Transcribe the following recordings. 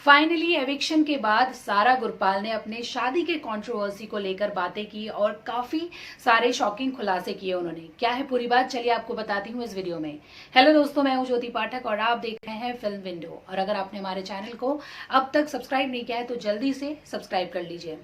Finally eviction के बाद सारा गुरपाल ने अपने शादी के कंट्रोवर्सी को लेकर बातें की और काफी सारे शॉकिंग खुलासे किए उन्होंने। क्या है पूरी बात, चलिए आपको बताती हूँ इस वीडियो में। हेलो दोस्तों, मैं हूँ ज्योति पाठक और आप देख रहे हैं फिल्म विंडो। और अगर आपने हमारे चैनल को अब तक सब्सक्राइब नहीं किया है तो जल्दी से सब्सक्राइब कर लीजिए।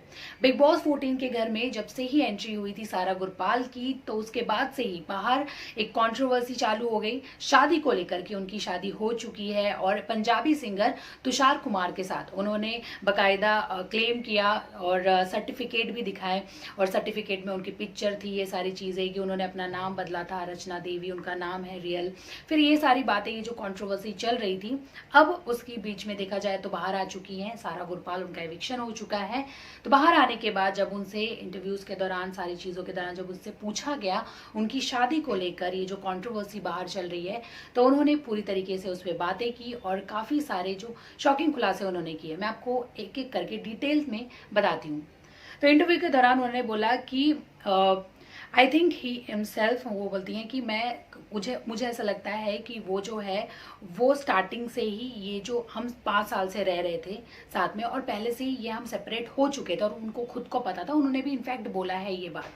बिग बॉस 14 के घर में जब से ही एंट्री हुई थी सारा गुरपाल की, तो उसके बाद से ही बाहर एक कंट्रोवर्सी चालू हो गई शादी को लेकर कि उनकी शादी हो चुकी है। और पंजाबी सिंगर तुषार कुमार के साथ उन्होंने बकायदा क्लेम किया और सर्टिफिकेट भी दिखाए। और सर्टिफिकेट में उनकी पिक्चर थी, ये सारी चीज़ें कि उन्होंने अपना नाम बदला था, रचना देवी उनका नाम है रियल। फिर ये सारी बातें, ये जो कंट्रोवर्सी चल रही थी, अब उसकी बीच में देखा जाए तो बाहर आ चुकी हैं सारा गुरपाल। उनका एविक्शन हो चुका है। तो बाहर आने के बाद जब उनसे इंटरव्यूज के दौरान, सारी चीज़ों के दौरान जब उनसे पूछा गया उनकी शादी को लेकर, ये जो कंट्रोवर्सी बाहर चल रही है, तो उन्होंने पूरी तरीके से उस पर बातें की और काफ़ी सारे जो शॉकिंग खुलासे उन्होंने किए, मैं आपको एक एक करके डिटेल में बताती हूँ। तो इंटरव्यू के दौरान उन्होंने बोला कि आई थिंक ही हिमसेल्फ, वो बोलती हैं कि मुझे ऐसा लगता है कि वो जो है वो स्टार्टिंग से ही, ये जो हम 5 साल से रह रहे थे साथ में और पहले से ही ये हम सेपरेट हो चुके थे और उनको खुद को पता था। उन्होंने भी इनफैक्ट बोला है ये बात।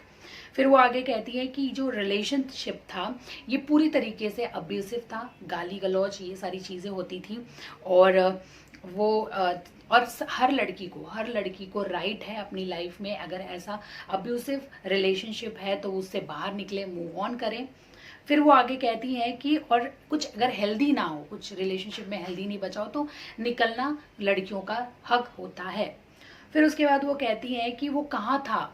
फिर वो आगे कहती है कि जो रिलेशनशिप था ये पूरी तरीके से अब्यूसिव था, गाली गलौज ये सारी चीज़ें होती थी। और वो और हर लड़की को राइट है अपनी लाइफ में, अगर ऐसा अब्यूसिव रिलेशनशिप है तो उससे बाहर निकले, मूव ऑन करें। फिर वो आगे कहती हैं कि और कुछ अगर हेल्दी ना हो, कुछ रिलेशनशिप में हेल्दी नहीं बचा हो तो निकलना लड़कियों का हक होता है। फिर उसके बाद वो कहती हैं कि वो कहाँ था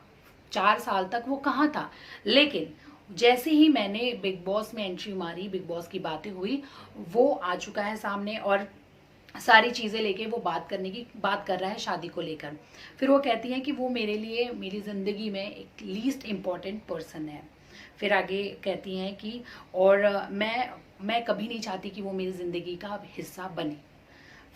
4 साल तक, वो कहाँ था, लेकिन जैसे ही मैंने बिग बॉस में एंट्री मारी, बिग बॉस की बातें हुई, वो आ चुका है सामने और सारी चीज़ें लेके वो बात कर रहा है शादी को लेकर। फिर वो कहती हैं कि वो मेरे लिए, मेरी ज़िंदगी में एक लीस्ट इम्पॉर्टेंट पर्सन है। फिर आगे कहती हैं कि और मैं कभी नहीं चाहती कि वो मेरी ज़िंदगी का हिस्सा बने।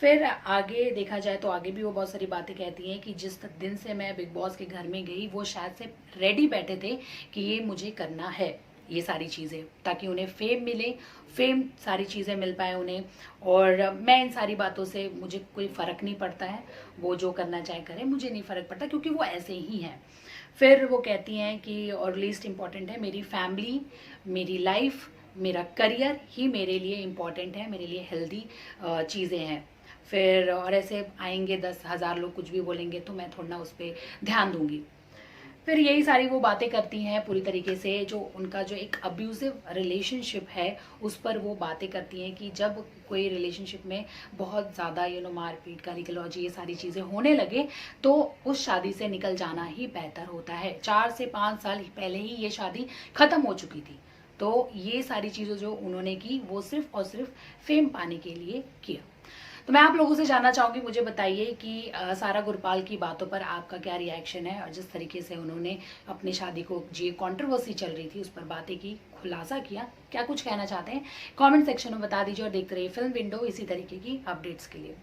फिर आगे देखा जाए तो आगे भी वो बहुत सारी बातें कहती हैं कि जिस दिन से मैं बिग बॉस के घर में गई वो शायद से रेडी बैठे थे कि ये मुझे करना है, ये सारी चीज़ें, ताकि उन्हें फेम मिले, फेम सारी चीज़ें मिल पाए उन्हें। और मैं इन सारी बातों से, मुझे कोई फ़र्क नहीं पड़ता है, वो जो करना चाहे करें, मुझे नहीं फ़र्क पड़ता क्योंकि वो ऐसे ही हैं। फिर वो कहती हैं कि और लीस्ट इम्पॉर्टेंट है मेरी फैमिली, मेरी लाइफ, मेरा करियर ही मेरे लिए इम्पॉर्टेंट है, मेरे लिए हेल्दी चीज़ें हैं। फिर और ऐसे आएंगे 10,000 लोग कुछ भी बोलेंगे तो मैं थोड़ा ना उस पर ध्यान दूंगी। फिर यही सारी वो बातें करती हैं पूरी तरीके से, जो उनका जो एक अब्यूजिव रिलेशनशिप है उस पर वो बातें करती हैं कि जब कोई रिलेशनशिप में बहुत ज़्यादा मारपीट, गाली गलौज ये सारी चीज़ें होने लगे तो उस शादी से निकल जाना ही बेहतर होता है। 4 से 5 साल पहले ही ये शादी ख़त्म हो चुकी थी। तो ये सारी चीज़ें जो उन्होंने की वो सिर्फ और सिर्फ फेम पाने के लिए किया। तो मैं आप लोगों से जानना चाहूँगी, मुझे बताइए कि सारा गुरपाल की बातों पर आपका क्या रिएक्शन है, और जिस तरीके से उन्होंने अपनी शादी को, जो कंट्रोवर्सी चल रही थी उस पर बातें की, खुलासा किया, क्या कुछ कहना चाहते हैं कमेंट सेक्शन में बता दीजिए। और देखते रहिए फिल्म विंडो इसी तरीके की अपडेट्स के लिए।